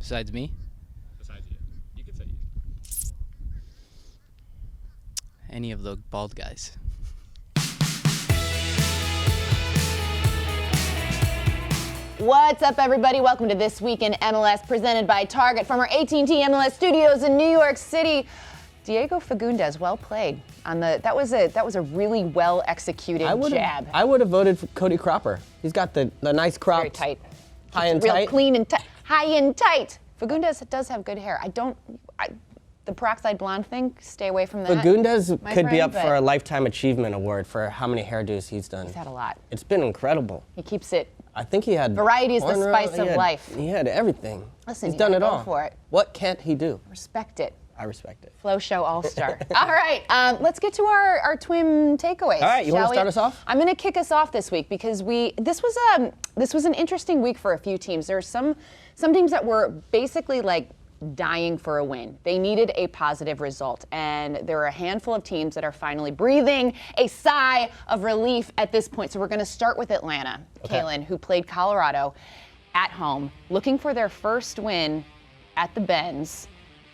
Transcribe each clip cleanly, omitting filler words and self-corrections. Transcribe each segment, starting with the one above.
Besides me? Besides you. You could say you. Any of the bald guys. What's up, everybody? Welcome to This Week in MLS, presented by Target from our AT&T MLS studios in New York City. Diego Fagundes, well played on the. That was a really well executed jab. I would have voted for Cody Cropper. He's got the nice crop. Very tight. High and real tight. Clean and tight. High and tight. Fagundes does have good hair. The peroxide blonde thing, stay away from that. Fagundes could be friend, up for a Lifetime Achievement Award for how many hairdos he's done. He's had a lot. It's been incredible. He keeps it. I think he had Variety is the cornrow, spice of life. He had everything. Listen, he's done it go all. for it. What can't he do? Respect it. I respect it. Flow Show All-Star. All right, let's get to our twin takeaways. All right, you want to start us off? I'm going to kick us off this week because this was an interesting week for a few teams. There are some teams that were basically like dying for a win. They needed a positive result, and there are a handful of teams that are finally breathing a sigh of relief at this point. So we're going to start with Atlanta. Okay. Calen, who played Colorado at home, looking for their first win at the Benz.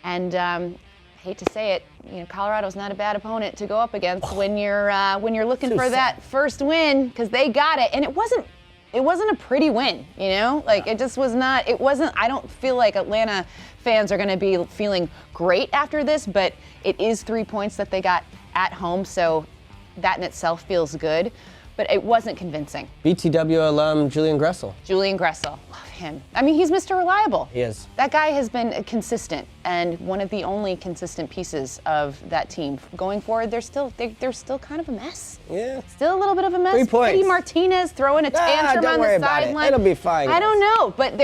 And hate to say it, Colorado's not a bad opponent to go up against when you're looking for that first win, because they got it, and it wasn't a pretty win, It just was not. It wasn't. I don't feel like Atlanta fans are going to be feeling great after this, but it is 3 points that they got at home, so that in itself feels good. But it wasn't convincing. BTW alum Julian Gressel. Julian Gressel, love him. I mean, he's Mr. Reliable. He is. That guy has been consistent and one of the only consistent pieces of that team. Going forward, they're still kind of a mess. Yeah. Still a little bit of a mess. 3 points. Eddie Martinez throwing a tantrum don't on worry the about it. sideline. It'll be fine, I don't guys. know, but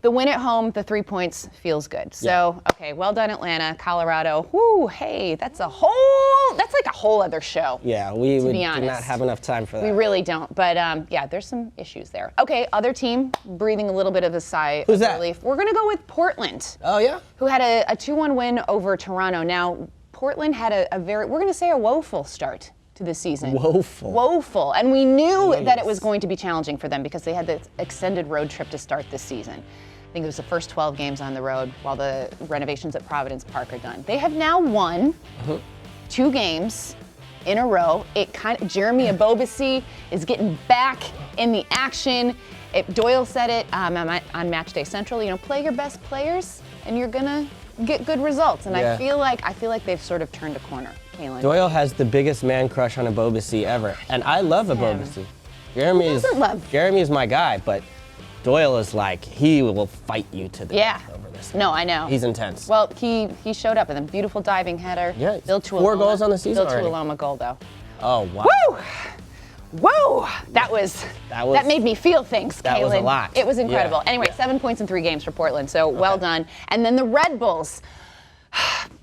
the win at home, the 3 points feels good. So, okay, well done, Atlanta. Colorado, whoo, hey, that's like a whole other show. Yeah, we to do be honest. not have enough time for that. We really don't, but yeah, there's some issues there. Okay, other team breathing a little bit of a sigh Who's of that? relief. We're gonna go with Portland. Oh, yeah? Who had a 2-1 win over Toronto. Now, Portland had we're gonna say a woeful start to the season. Woeful. And we knew that it was going to be challenging for them because they had this extended road trip to start this season. I think it was the first 12 games on the road while the renovations at Providence Park are done. They have now won 2 games in a row. Jeremy Ebobisse is getting back in the action. Doyle said it on Matchday Central. Play your best players, and you're gonna get good results. And Yeah. I feel like they've sort of turned a corner. Calen. Doyle has the biggest man crush on Ebobisse ever, and I love Ebobisse. Jeremy is my guy, but Doyle is like, he will fight you to the death over this. No, I know. He's intense. Well, he showed up with a beautiful diving header. Yeah, Built to 4 goals on the season Built already. to Aloma goal, though. Oh, wow. Woo! Whoa! That made me feel things, Calen. That was a lot. It was incredible. Yeah. Anyway, 7 points in 3 games for Portland, so well done. And then the Red Bulls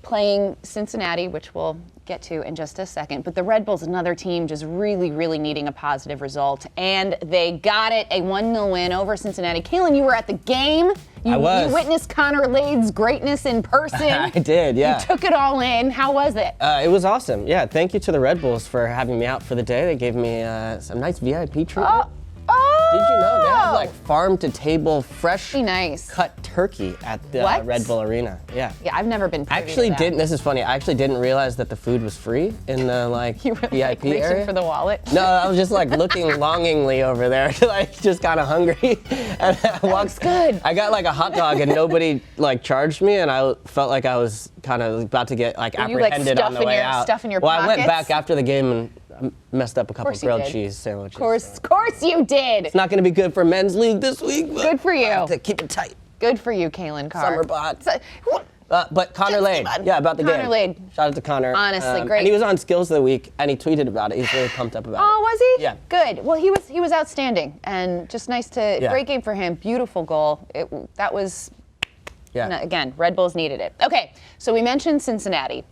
playing Cincinnati, which we'll get to in just a second. But the Red Bulls, another team just really, really needing a positive result. And they got it, a 1-0 win over Cincinnati. Calen, you were at the game. I was. You witnessed Connor Lade's greatness in person. I did, yeah. You took it all in. How was it? It was awesome. Yeah, thank you to the Red Bulls for having me out for the day. They gave me some nice VIP treatment. Did you know they have like farm-to-table, fresh cut turkey at the Red Bull Arena? Yeah. Yeah, I've never been privy to that. This is funny. I actually didn't realize that the food was free in the You were VIP reaching area. for the wallet? No, I was just looking longingly over there, just kind of hungry. And Looks good. I got a hot dog and nobody charged me, and I felt like I was kind of about to get apprehended on the way out. Stuff in your pockets? pockets? I went back after the game and messed up a couple grilled cheese sandwiches. Of course you did. It's not going to be good for men's league this week. But Good for you. I have to keep it tight. Good for you, Calen Carr. Summer bod. But Connor Lade. Yeah, about the game. Connor Lade. Shout out to Connor. Honestly, great. And he was on Skills of the Week, and he tweeted about it. He's really pumped up about it. Oh, was he? Yeah. Good. Well, he was outstanding, and just nice to great game for him. Beautiful goal. That was. Yeah. Again, Red Bulls needed it. Okay, so we mentioned Cincinnati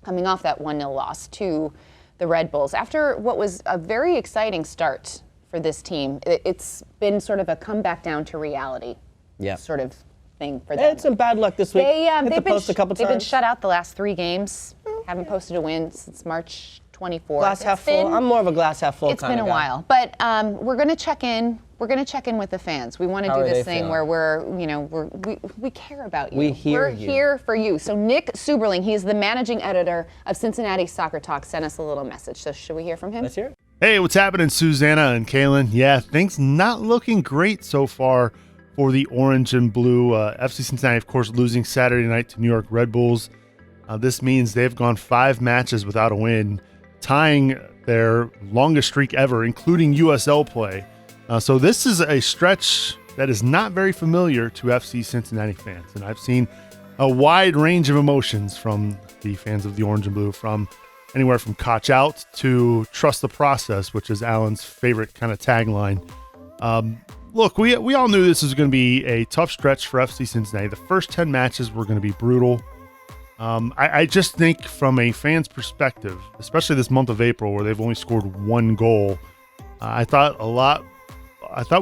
coming off that 1-0 loss to the Red Bulls after what was a very exciting start for this team. It's been sort of a comeback down to reality. Yeah. Sort of thing for them. They had some bad luck this week. They've post a couple They've been times. shut out the last 3 games. Haven't posted a win since March 24th. Glass half full. I'm more of a glass half full It's kind been of a guy. while. But we're going to check in we're going to check in with the fans. We want to How do are this they thing feeling? where we care about you. We hear We're you. here for you. So Nick Suberling, he's the managing editor of Cincinnati Soccer Talk, sent us a little message. So should we hear from him? Let's hear it. Hey, what's happening, Susannah and Calen? Yeah, things not looking great so far for the orange and blue. FC Cincinnati, of course, losing Saturday night to New York Red Bulls. This means they've gone 5 matches without a win, tying their longest streak ever, including USL play. So this is a stretch that is not very familiar to FC Cincinnati fans. And I've seen a wide range of emotions from the fans of the orange and blue, from anywhere from Koch out to trust the process, which is Alan's favorite kind of tagline. Look, we all knew this was going to be a tough stretch for FC Cincinnati. The first 10 matches were going to be brutal. I just think from a fan's perspective, especially this month of April where they've only scored 1 goal, I thought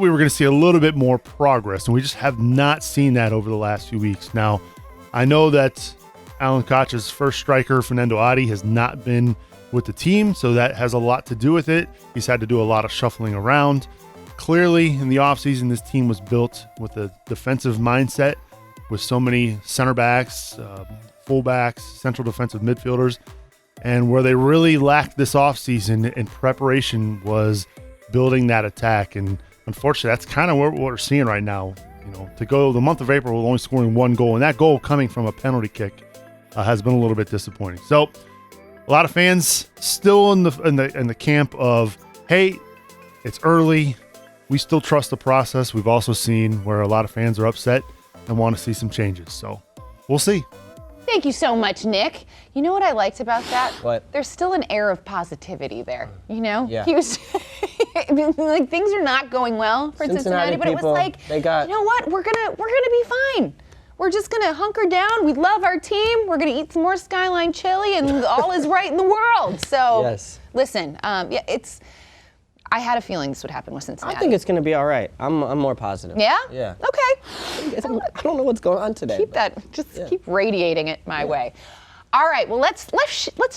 we were going to see a little bit more progress, and we just have not seen that over the last few weeks. Now, I know that Alan Koch's first striker, Fernando Adi, has not been with the team, so that has a lot to do with it. He's had to do a lot of shuffling around. Clearly, in the offseason, this team was built with a defensive mindset with so many center backs, fullbacks, central defensive midfielders, and where they really lacked this offseason in preparation was building that attack. And unfortunately, that's kind of what we're seeing right now. You know, to go the month of April with only scoring 1 goal, and that goal coming from a penalty kick has been a little bit disappointing. So, a lot of fans still in the camp of, hey, it's early. We still trust the process. We've also seen where a lot of fans are upset and want to see some changes. So, we'll see. Thank you so much, Nick. You know what I liked about that? What? There's still an air of positivity there, you know? Yeah. He was like, things are not going well for Cincinnati, but it was people, like, they got, you know what? We're gonna be fine. We're just gonna hunker down. We love our team. We're gonna eat some more Skyline chili, and all is right in the world. So, Yes. Listen, I had a feeling this would happen with Cincinnati. I think it's going to be all right. I'm more positive. Yeah? Yeah. Okay. I don't know what's going on today. Keep that. Just keep radiating it my way. All right. Well, let's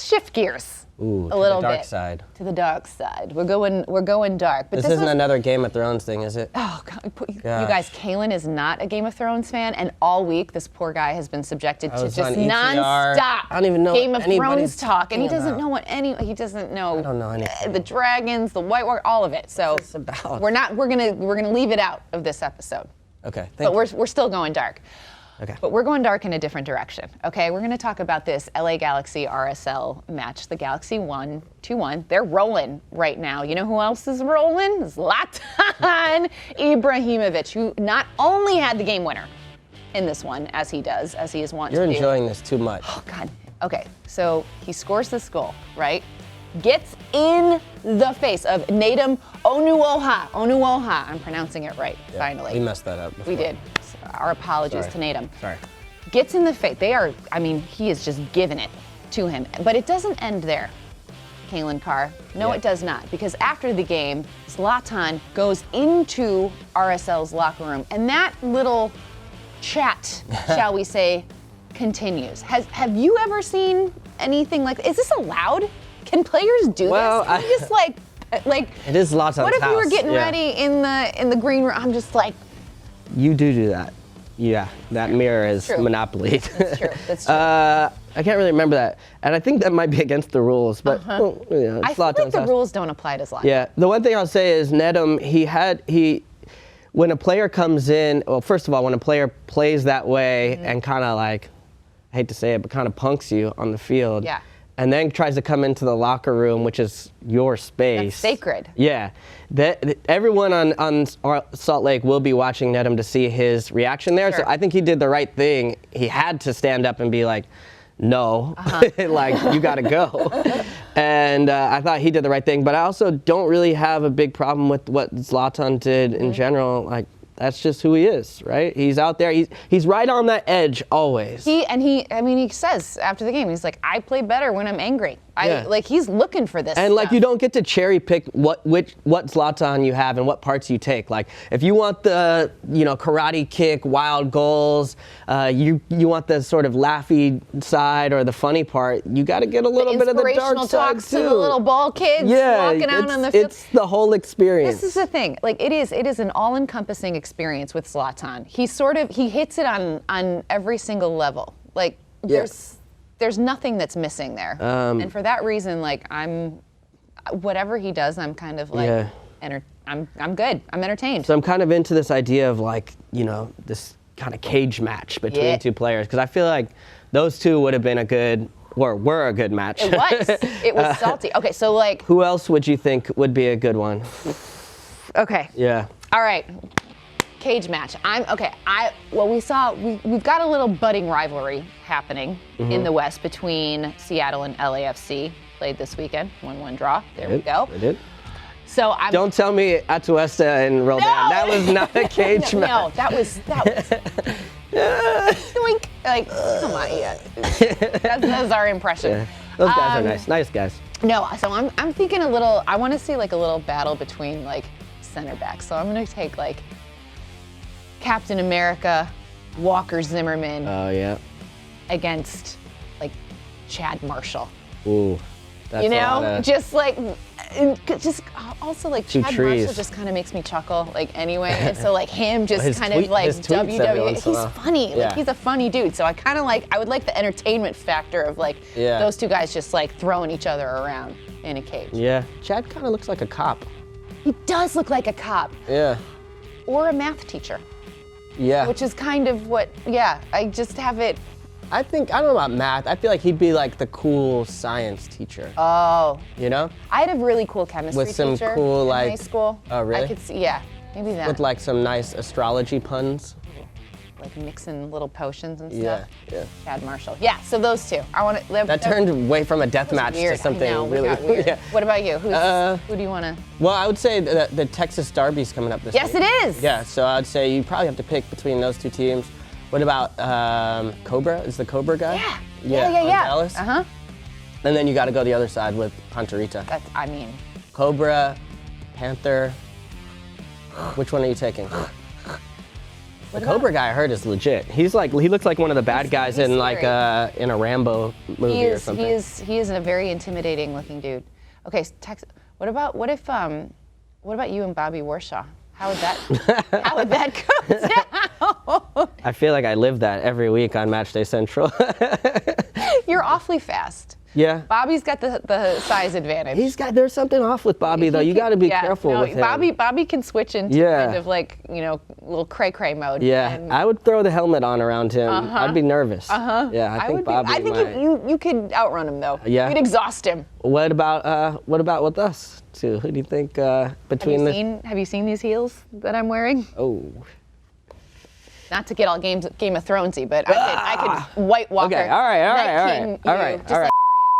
shift gears a little the dark bit side. to the dark side. We're going dark. But This isn't another Game of Thrones thing, is it? Oh God, you guys, Calen is not a Game of Thrones fan, and all week this poor guy has been subjected to was just on ETR. nonstop I don't even know Game what of Thrones anybody's talk, and he talking doesn't about. know he doesn't know. I don't know anything. The dragons, the White Walker, all of it. So What's this about? we're gonna leave it out of this episode. Okay, But thank you. we're still going dark. Okay. But we're going dark in a different direction, okay? We're going to talk about this LA Galaxy RSL match. The Galaxy won 2-1. They're rolling right now. You know who else is rolling? Zlatan Ibrahimovic, who not only had the game winner in this one, as he is wont to do. You're enjoying this too much. Oh, God. Okay, so he scores this goal, right? Gets in the face of Nedum Onuoha. I'm pronouncing it right, finally. We messed that up before. We did. So our apologies to Nedum. Sorry. Gets in the face. He is just giving it to him. But it doesn't end there, Calen Carr. No, Yeah. it does not. Because after the game, Zlatan goes into RSL's locker room. And that little chat, shall we say, continues. Have you ever seen anything like, is this allowed? Can players do Well, this? Can you just like It is Zlatan's what if you were house, getting yeah. ready in the green room? I'm just like, You do that. Yeah, that mirror is True. monopoly. That's true. That's true. I can't really remember that. And I think that might be against the rules, but well, yeah, I feel like Zlatan's the house. rules don't apply to Zlatan. Yeah, the one thing I'll say is Nedum, when a player comes in, well, first of all, when a player plays that way and kind of like, I hate to say it, but kind of punks you on the field. Yeah. And then tries to come into the locker room, which is your space. That's sacred. Yeah. Everyone on Salt Lake will be watching Nedum to see his reaction there. Sure. So I think he did the right thing. He had to stand up and be like, no, like, you got to go. And I thought he did the right thing. But I also don't really have a big problem with what Zlatan did in general. Like, that's just who he is, right? He's out there. He's right on that edge always. He says after the game, he's like, I play better when I'm angry. Like he's looking for this. And stuff. like you don't get to cherry pick what Zlatan you have and what parts you take. Like if you want the karate kick, wild goals, you want the sort of laughy side or the funny part. You got to get a little bit of the dark side talks too. To the little ball kids walking out on the field. It's the whole experience. This is the thing. Like it is an all-encompassing experience with Zlatan. He hits it on every single level. Like there's nothing that's missing there. And for that reason, like whatever he does, I'm kind of like I'm good. I'm entertained. So I'm kind of into this idea of like, this kind of cage match between two players, because I feel like those two would have been were a good match. It was salty. Okay, so like who else would you think would be a good one? Okay. Yeah. All right. Cage match. We've got a little budding rivalry happening in the West between Seattle and LAFC. Played this weekend, 1-1 draw. There we go. They did. So don't tell me Atuesta and Roldan. No! That was not a cage match. No, that was Doink. Like, come on, that's our impression. Yeah. Those guys are nice guys. No, so I'm thinking a little. I want to see like a little battle between like center backs. So I'm gonna take like Captain America, Walker Zimmerman. Oh yeah. Against like Chad Marshall. Ooh. That's just also like Chad Marshall just kind of makes me chuckle like anyway, and so like him just kind of like WWE. He's funny, like he's a funny dude. So I would like the entertainment factor of like those two guys just like throwing each other around in a cage. Yeah, Chad kind of looks like a cop. He does look like a cop. Yeah. Or a math teacher. Yeah. Which is kind of what. I just have it. I don't know about math. I feel like he'd be like the cool science teacher. Oh. I had a really cool chemistry with some teacher cool in high school. Oh, really? I could see, maybe that. With like some nice astrology puns. Like mixing little potions and stuff. Yeah. Chad Marshall. Yeah, so those two. I want to. That turned away from a death match to something really weird. Yeah. What about you? Who do you want to? Well, I would say the Texas Derby's coming up this week. Yes, it is. Yeah, so I'd say you probably have to pick between those two teams. What about Cobra? Is the Cobra guy? Yeah. Dallas? Uh-huh. And then you got to go the other side with Hunterita. Cobra, Panther. Which one are you taking? The Cobra guy I heard is legit. He looks like one of the bad guys in like in a Rambo movie or something. He is a very intimidating looking dude. Okay, what about you and Bobby Warshaw? How would that go down? I feel like I live that every week on Matchday Central. You're awfully fast. Yeah. Bobby's got the size advantage. There's something off with Bobby though. You got to be careful with him. Bobby can switch into kind of like, little cray-cray mode. Yeah, I would throw the helmet on around him. I'd be nervous. Yeah, I think Bobby you could outrun him though. Yeah. You'd exhaust him. What about with us too? Who do you think between Have you seen these heels that I'm wearing? Oh. Not to get all Game of Thronesy, but I could White Walker. Okay, all right.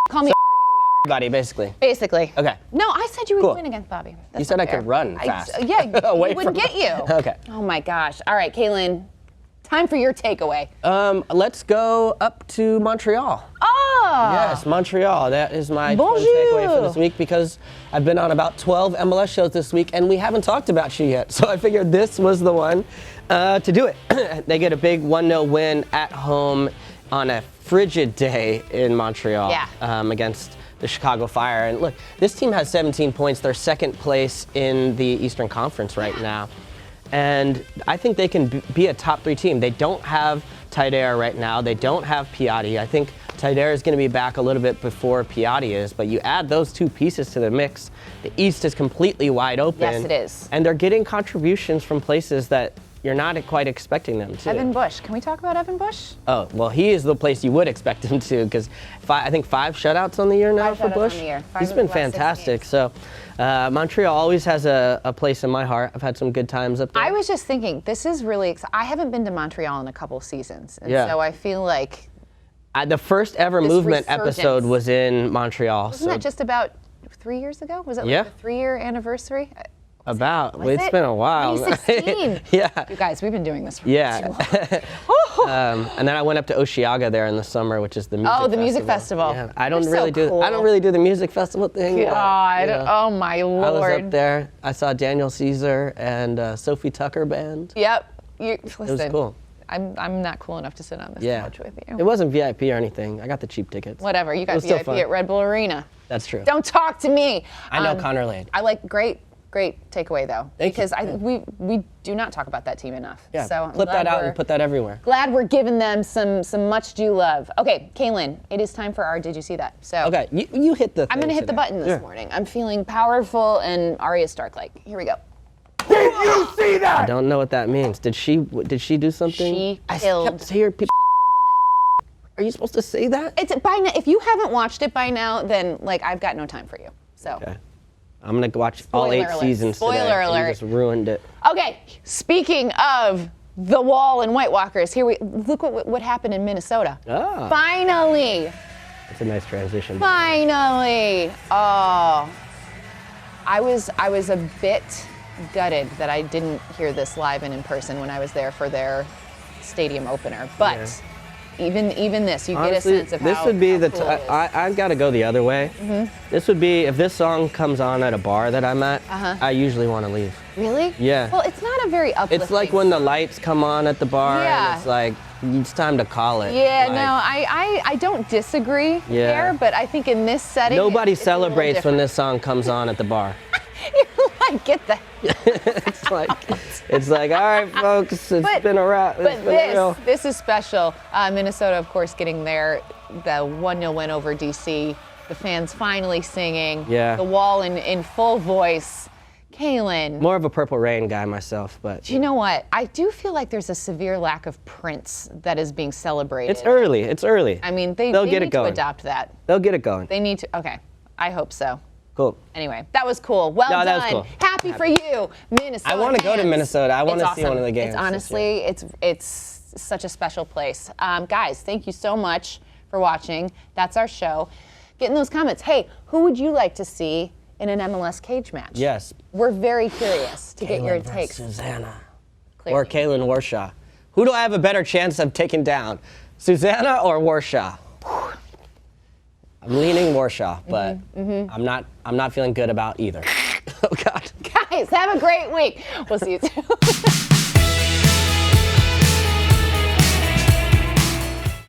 Call me everybody, basically. Basically. Okay. No, I said you would win against Bobby. You said I could run fast. He wouldn't get you. Okay. Oh my gosh. All right, Calen, time for your takeaway. Let's go up to Montreal. Oh! Yes, Montreal. That is my takeaway for this week because I've been on about 12 MLS shows this week and we haven't talked about you yet. So I figured this was the one to do it. They get a big 1-0 win at home on a frigid day in Montreal against the Chicago Fire. And look, this team has 17 points. They're second place in the Eastern Conference right now. And I think they can be a top 3 team. They don't have Taider right now. They don't have Piatti. I think Taider is going to be back a little bit before Piatti is. But you add those two pieces to the mix, the East is completely wide open. Yes, it is. And they're getting contributions from places that you're not quite expecting them to. Evan Bush. Can we talk about Evan Bush? Oh, well, he is the place you would expect him to because I think 5 shutouts on the year now for Bush. He's been fantastic. So Montreal always has a place in my heart. I've had some good times up there. I was just thinking, this is really exciting. I haven't been to Montreal in a couple seasons. And so I feel like the first ever movement episode was in Montreal. Wasn't that just about 3 years ago? Was it like the 3-year anniversary? It's been a while. 2016. Yeah. You guys, we've been doing this for Yeah. too long. And then I went up to Osheaga there in the summer, which is the music festival. Oh, the music festival. Yeah. I don't You're really so cool. I don't really do the music festival thing. God, But, oh my Lord. I was up there. I saw Daniel Caesar and Sophie Tucker band. Yep. Listen, It was cool. I'm not cool enough to sit on this couch with you. It wasn't VIP or anything. I got the cheap tickets. Whatever. You got was still VIP fun. at Red Bull Arena. That's true. Don't talk to me. I know Connor Lade. I like great takeaway though, Thank you. because we do not talk about that team enough. Yeah. So I'm Clip glad that out we're- and put that everywhere. Glad we're giving them some much due love. Okay, Calen, it is time for our Did You See That? So Okay, you hit the. I'm gonna hit the button this morning. I'm feeling powerful and Arya Stark-like. Here we go. Did you see that? I don't know what that means. Did she do something? She I killed. kept hearing people. Are you supposed to say that? It's by now. If you haven't watched it by now, then like I've got no time for you. So. Okay. I'm gonna watch all Spoiler 8 alert. seasons today. Spoiler alert. You just ruined it. Okay, speaking of the Wall and White Walkers, look what happened in Minnesota. Ah. Finally. That's a nice transition. Finally. Oh. I was a bit gutted that I didn't hear this live and in person when I was there for their stadium opener. But even this, you Honestly, get a sense of this how would be how the. cool it is. I've got to go the other way. This would be if this song comes on at a bar that I'm at. I usually want to leave. Really? Yeah. Well, it's not a very uplifting. It's like when the lights come on at the bar. Yeah. And it's like it's time to call it. Yeah, Like, no, I don't disagree Yeah. there, but I think in this setting, Nobody it's a little celebrates when different. this song comes on at the bar. You're like, get the. It's like, all right, folks, it's been a wrap. It's But been real. this is special. Minnesota, of course, getting the 1-0 win over DC. The fans finally singing. Yeah. The Wall in full voice. Calen. More of a Purple Rain guy myself, but Do you know what? I do feel like there's a severe lack of Prince that is being celebrated. it's early. It's early. I mean, They'll they get need it going. to adopt that. They'll get it going. They need to. Okay, I hope so. Cool. Anyway, that was cool. Well No, done. that was cool. Happy for you, Minnesota. I want to go to fans. Minnesota. I want It's to see awesome. one of the games. It's this honestly, year. it's such a special place. Guys, thank you so much for watching. That's our show. Get in those comments. Hey, who would you like to see in an MLS cage match? Yes. We're very curious to get your Calen versus takes. Susannah. Clearly. Or Calen Warshaw. Who do I have a better chance of taking down? Susannah or Warshaw? I'm leaning Warshaw, but I'm not feeling good about either. Oh God. Guys, have a great week. We'll see you soon.